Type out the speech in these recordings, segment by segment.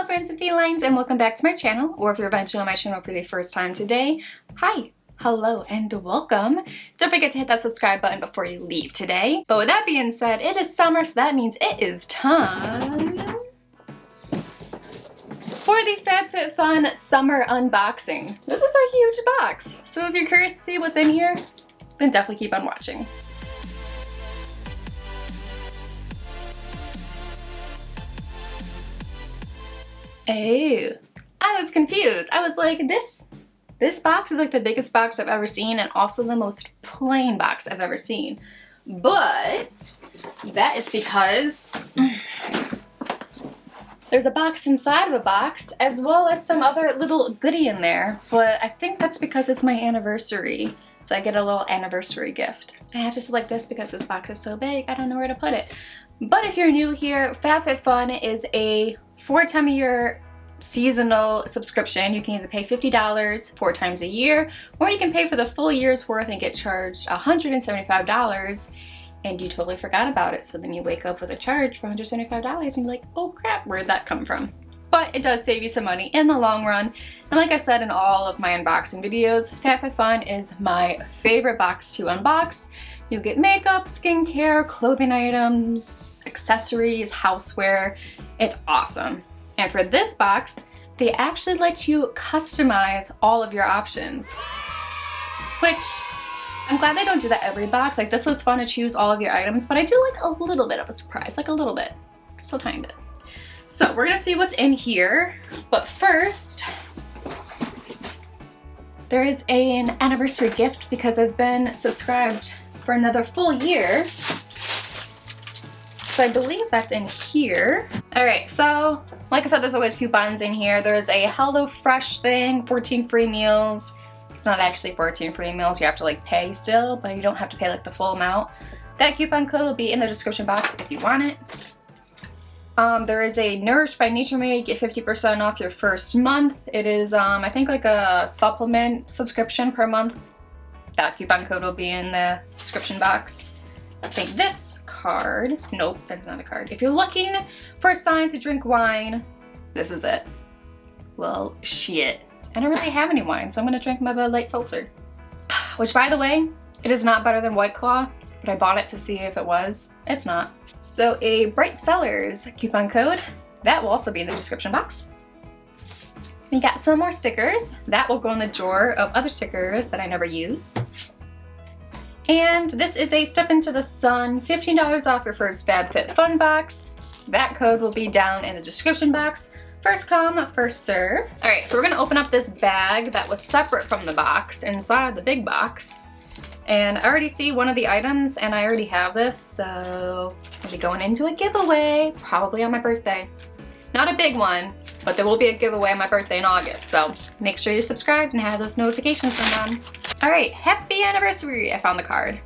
Hello friends and felines, and welcome back to my channel, or if you're eventually on my channel for the first time today, hi, hello, and welcome. Don't forget to hit that subscribe button before you leave today. But with that being said, it is summer, so that means it is time for the FabFitFun summer unboxing. This is a huge box, so if you're curious to see what's in here, then definitely keep on watching. Oh, I was confused. I was like, this box is like the biggest box I've ever seen and also the most plain box I've ever seen. But that is because there's a box inside of a box as well as some other little goodie in there. But I think that's because it's my anniversary. So I get a little anniversary gift. I have to select this because this box is so big, I don't know where to put it. But if you're new here, FabFitFun is a 4-time-a-year seasonal subscription. You can either pay $50 4 times a year, or you can pay for the full year's worth and get charged $175, and you totally forgot about it. So then you wake up with a charge for $175 and you're like, oh crap, where'd that come from? But it does save you some money in the long run. And like I said in all of my unboxing videos, FabFitFun is my favorite box to unbox. You'll get makeup, skincare, clothing items, accessories, houseware. It's awesome. And for this box, they actually let you customize all of your options, which I'm glad they don't do that every box. Like, this was fun to choose all of your items, but I do like a little bit of a surprise, like a little bit, just a tiny bit. So we're gonna see what's in here, but first, there is an anniversary gift because I've been subscribed for another full year. So I believe that's in here. All right, so like I said, there's always coupons in here. There's a HelloFresh thing, 14 free meals. It's not actually 14 free meals, you have to like pay still, but you don't have to pay like the full amount. That coupon code will be in the description box if you want it. There is a Nourished by Nature Made, get 50% off your first month. It is, I think like a supplement subscription per month. That coupon code will be in the description box. I think this card, nope, that's not a card. If you're looking for a sign to drink wine, this is it. Well, shit. I don't really have any wine, so I'm gonna drink my Bud Light Seltzer. Which, by the way, it is not better than White Claw, but I bought it to see if it was. It's not. So a Bright Cellars coupon code, that will also be in the description box. We got some more stickers. That will go in the drawer of other stickers that I never use. And this is a Step Into the Sun, $15 off your first FabFitFun box. That code will be down in the description box. First come, first serve. All right, so we're gonna open up this bag that was separate from the box inside the big box. And I already see one of the items and I already have this, so I'll be going into a giveaway, probably on my birthday. Not a big one, but there will be a giveaway on my birthday in August, so make sure you're subscribed and have those notifications turned on. All right, happy anniversary, I found the card.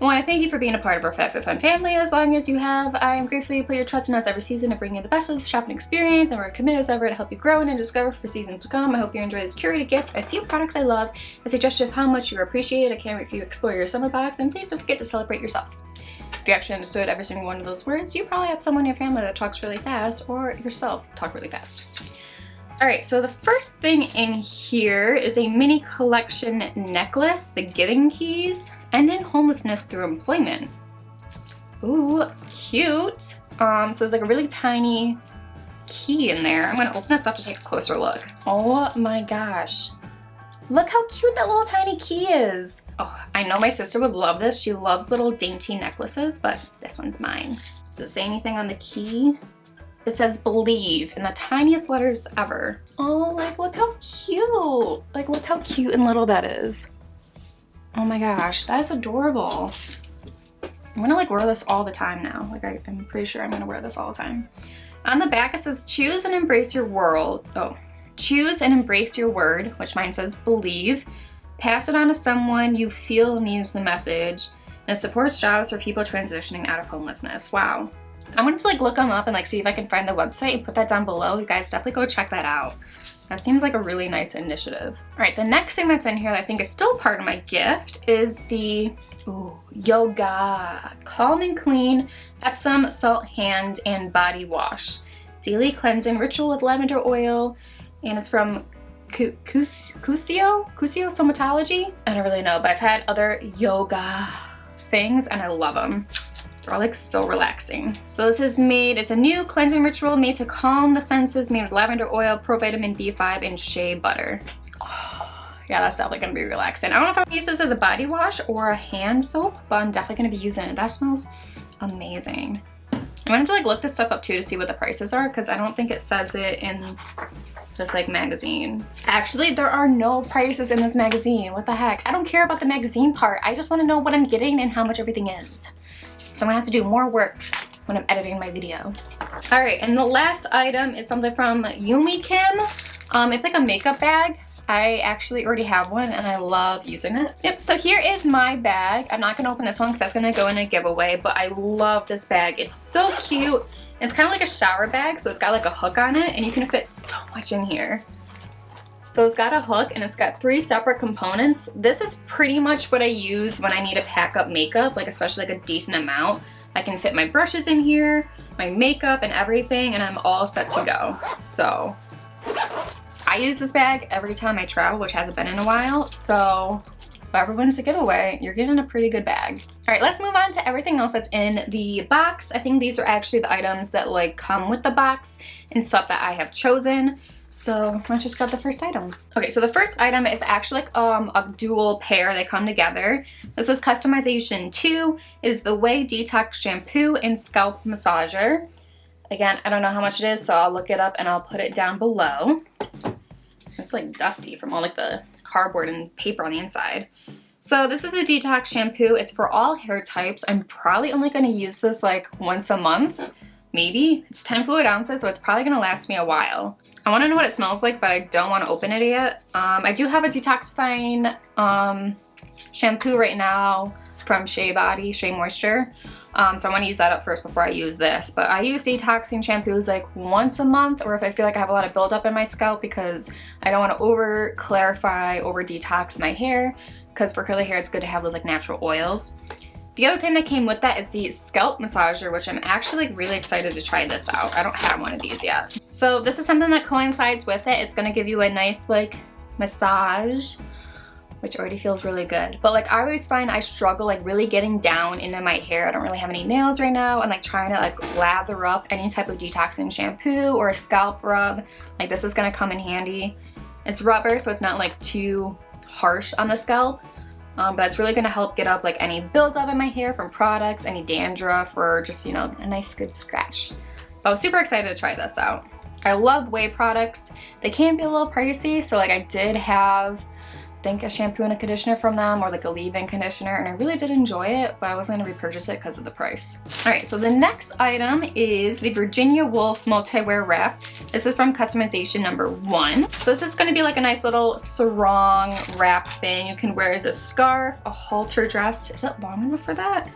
I want to thank you for being a part of our FabFitFun family as long as you have. I am grateful you put your trust in us every season to bring you the best of the shopping experience, and we're committed as ever to help you grow and discover for seasons to come. I hope you enjoy this curated gift, a few products I love, a suggestion of how much you appreciate it. I can't wait for you to explore your summer box, and please don't forget to celebrate yourself. If you actually understood every single one of those words, you probably have someone in your family that talks really fast, or yourself talk really fast. All right, so the first thing in here is a mini collection necklace, the Giving Keys, Ending Homelessness Through Employment. Ooh, cute. So there's like a really tiny key in there. I'm gonna open this up to take a closer look. Oh my gosh. Look how cute that little tiny key is. Oh, I know my sister would love this. She loves little dainty necklaces, but this one's mine. Does it say anything on the key? It says Believe in the tiniest letters ever. Oh, like look how cute. Like look how cute and little that is. Oh my gosh, that is adorable. I'm gonna like wear this all the time now. Like I'm pretty sure I'm gonna wear this all the time. On the back it says choose and embrace your world. Oh. Choose and embrace your word, which mine says believe. Pass it on to someone you feel needs the message. And it supports jobs for people transitioning out of homelessness. Wow. I'm going to like look them up and like see if I can find the website and put that down below. You guys definitely go check that out. That seems like a really nice initiative. All right, the next thing that's in here that I think is still part of my gift is the Yoga Calm and Clean Epsom Salt Hand and Body Wash. Daily Cleansing Ritual with Lavender Oil, and it's from CUCCIO Somatology. I don't really know, but I've had other yoga things and I love them. They're all like so relaxing. So this is made, it's a new cleansing ritual made to calm the senses, made with lavender oil, provitamin B5, and shea butter. Oh, yeah, that's definitely gonna be relaxing. I don't know if I'm gonna use this as a body wash or a hand soap, but I'm definitely gonna be using it. That smells amazing. I wanted to like look this stuff up too to see what the prices are, because I don't think it says it in this like magazine. Actually, there are no prices in this magazine. What the heck? I don't care about the magazine part. I just want to know what I'm getting and how much everything is. So I'm gonna have to do more work when I'm editing my video. All right, and the last item is something from YUMI. It's like a makeup bag. I actually already have one and I love using it. Yep, so here is my bag. I'm not gonna open this one because that's gonna go in a giveaway, but I love this bag. It's so cute. It's kind of like a shower bag, so it's got like a hook on it and you can fit so much in here. So it's got a hook and it's got 3 separate components. This is pretty much what I use when I need to pack up makeup, like especially like a decent amount. I can fit my brushes in here, my makeup and everything, and I'm all set to go. So I use this bag every time I travel, which hasn't been in a while. So whoever wins the giveaway, you're getting a pretty good bag. All right, let's move on to everything else that's in the box. I think these are actually the items that like come with the box and stuff that I have chosen. So let's just grab the first item. Okay, so the first item is actually like a dual pair. They come together. This is Customization 2. It is the Way Detox Shampoo and Scalp Massager. Again, I don't know how much it is, so I'll look it up and I'll put it down below. It's like dusty from all like the cardboard and paper on the inside. So this is the Detox Shampoo. It's for all hair types. I'm probably only gonna use this like once a month, maybe. It's 10 fluid ounces, so it's probably gonna last me a while. I wanna know what it smells like, but I don't wanna open it yet. I do have a Detoxifying shampoo right now from Shea Moisture. So I want to use that up first before I use this. But I use detoxing shampoos like once a month, or if I feel like I have a lot of buildup in my scalp, because I don't want to over clarify, over detox my hair, because for curly hair it's good to have those like natural oils. The other thing that came with that is the scalp massager, which I'm actually like really excited to try this out. I don't have one of these yet. So this is something that coincides with it. It's going to give you a nice like massage, which already feels really good. But like I always find I struggle like really getting down into my hair. I don't really have any nails right now, and like trying to like lather up any type of detoxing shampoo or a scalp rub. Like this is gonna come in handy. It's rubber, so it's not like too harsh on the scalp. But it's really gonna help get up like any buildup in my hair from products, any dandruff, or just, you know, a nice good scratch. But I was super excited to try this out. I love Way products. They can be a little pricey, so like I did have I think a shampoo and a conditioner from them, or like a leave-in conditioner, and I really did enjoy it, but I wasn't gonna repurchase it because of the price. All right, so the next item is the Virginia Wolf Multi-Wear Wrap. This is from Customization number 1. So this is gonna be like a nice little sarong wrap thing. You can wear as a scarf, a halter dress. Is it long enough for that?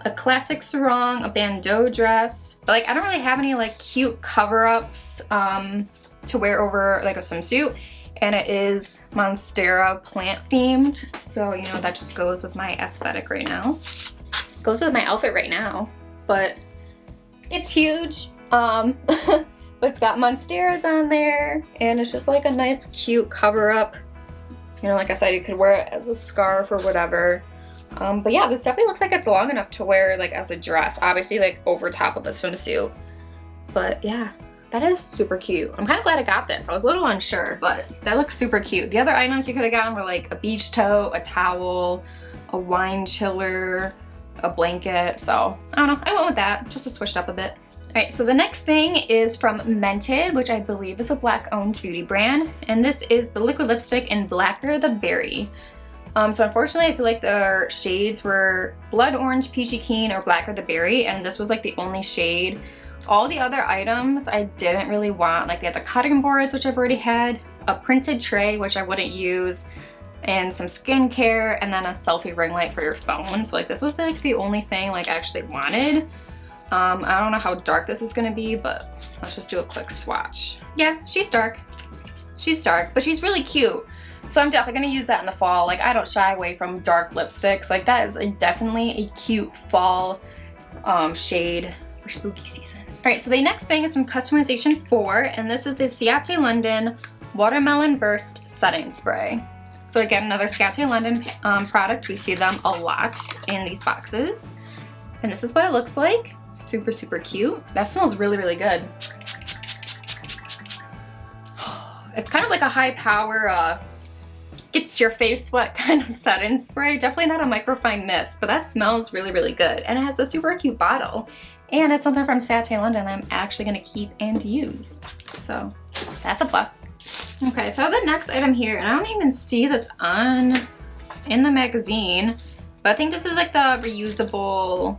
A classic sarong, a bandeau dress. But like I don't really have any like cute cover-ups to wear over like a swimsuit. And it is Monstera plant themed, so you know that just goes with my aesthetic right now. Goes with my outfit right now, but it's huge. But it's got Monsteras on there, and it's just like a nice cute cover up. You know, like I said, you could wear it as a scarf or whatever. But yeah, this definitely looks like it's long enough to wear like as a dress, obviously like over top of a swimsuit. But yeah. That is super cute. I'm kind of glad I got this. I was a little unsure, but that looks super cute. The other items you could have gotten were like a beach tote, a towel, a wine chiller, a blanket. So I don't know, I went with that just to switch it up a bit. All right, so the next thing is from MENTED, which I believe is a Black-owned beauty brand. And this is the liquid lipstick in Blacker the Berry. So unfortunately, I feel like their shades were Blood Orange, Peachy Keen, or Blacker the Berry, and this was like the only shade. All the other items I didn't really want. Like they had the cutting boards, which I've already had, a printed tray, which I wouldn't use, and some skincare, and then a selfie ring light for your phone. So like this was like the only thing like I actually wanted. I don't know how dark this is gonna be, but let's just do a quick swatch. Yeah, she's dark. She's dark, but she's really cute. So I'm definitely gonna use that in the fall. Like I don't shy away from dark lipsticks. Like that is definitely a cute fall shade for spooky season. Alright, so the next thing is from Customization 4, and this is the CIATE London Watermelon Burst Setting Spray. So again, another CIATE London product. We see them a lot in these boxes. And this is what it looks like. Super, super cute. That smells really, really good. It's kind of like a high power, gets your face wet kind of setting spray. Definitely not a microfine mist, but that smells really, really good. And it has a super cute bottle. And it's something from CIATE London I'm actually gonna keep and use. So that's a plus. Okay, so the next item here, and I don't even see this in the magazine, but I think this is like the reusable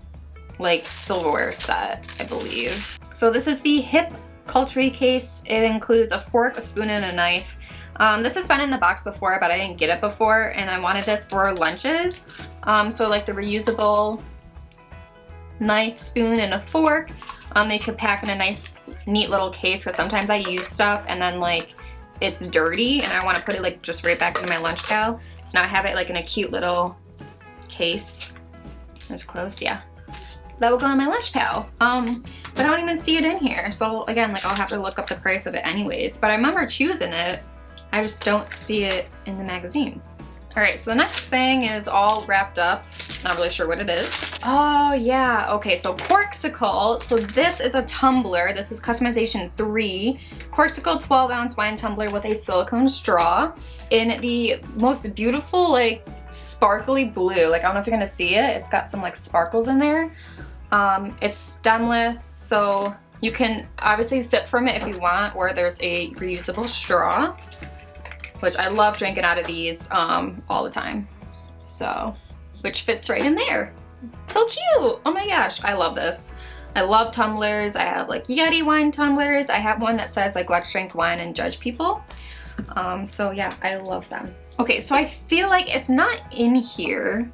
like silverware set, I believe. So this is the hip cutlery case. It includes a fork, a spoon, and a knife. This has been in the box before, but I didn't get it before, and I wanted this for lunches. So like the reusable knife, spoon, and a fork. They could pack in a nice, neat little case, because sometimes I use stuff and then like it's dirty and I want to put it like just right back into my lunch pail. So now I have it like in a cute little case. It's closed, yeah. That will go in my lunch pail. But I don't even see it in here. So again, like I'll have to look up the price of it anyways. But I remember choosing it. I just don't see it in the magazine. All right, so the next thing is all wrapped up. Not really sure what it is. Oh yeah, okay, so CORKCICLE. So this is a tumbler. This is Customization 3. CORKCICLE 12-ounce wine tumbler with a silicone straw in the most beautiful, like sparkly blue. Like I don't know if you're gonna see it. It's got some like sparkles in there. It's stemless, so you can obviously sip from it if you want, or there's a reusable straw, which I love drinking out of these all the time. So, which fits right in there. So cute! Oh my gosh, I love this. I love tumblers. I have like Yeti wine tumblers. I have one that says like let's drink wine and judge people. So yeah, I love them. Okay, so I feel like it's not in here,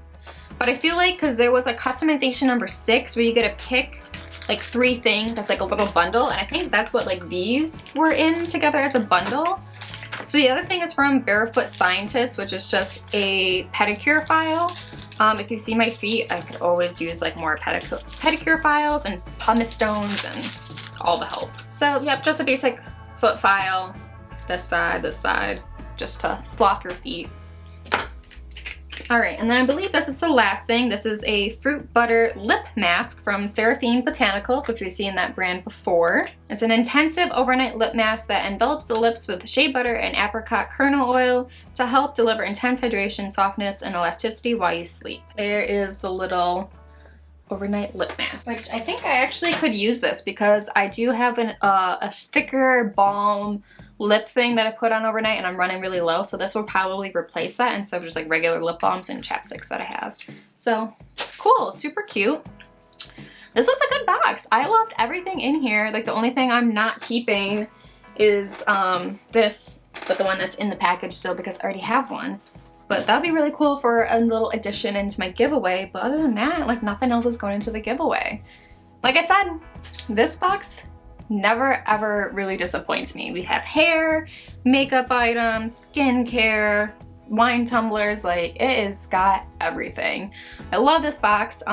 but I feel like because there was a customization number 6 where you get to pick like 3 things that's like a little bundle, and I think that's what like these were in together as a bundle. So the other thing is from Barefoot Scientist, which is just a pedicure file. If you see my feet, I could always use like more pedicure files and pumice stones and all the help. So yep, just a basic foot file, this side, just to sloth your feet. All right, and then I believe this is the last thing. This is a fruit butter lip mask from SERAPHINE Botanicals, which we've seen that brand before. It's an intensive overnight lip mask that envelops the lips with shea butter and apricot kernel oil to help deliver intense hydration, softness, and elasticity while you sleep. There is the little overnight lip mask, which I think I actually could use this because I do have a thicker balm lip thing that I put on overnight and I'm running really low, so this will probably replace that instead of just like regular lip balms and chapsticks that I have. So cool, super cute. This was a good box. I loved everything in here. Like the only thing I'm not keeping is this, but the one that's in the package still because I already have one. But that'd be really cool for a little addition into my giveaway. But other than that, like nothing else is going into the giveaway. Like I said, this box never ever really disappoints me. We have hair, makeup items, skincare, wine tumblers, like it has got everything. I love this box.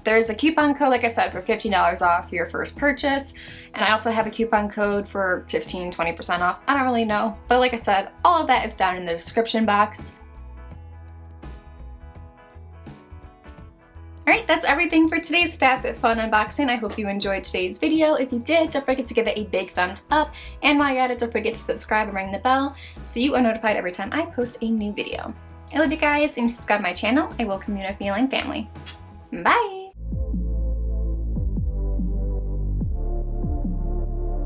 There's a coupon code, like I said, for $15 off your first purchase. And I also have a coupon code for 15-20% off. I don't really know. But like I said, all of that is down in the description box. Alright, that's everything for today's FabFitFun unboxing. I hope you enjoyed today's video. If you did, don't forget to give it a big thumbs up. And while you're at it, don't forget to subscribe and ring the bell so you are notified every time I post a new video. I love you guys, and subscribe to my channel. I welcome you to my feline family. Bye!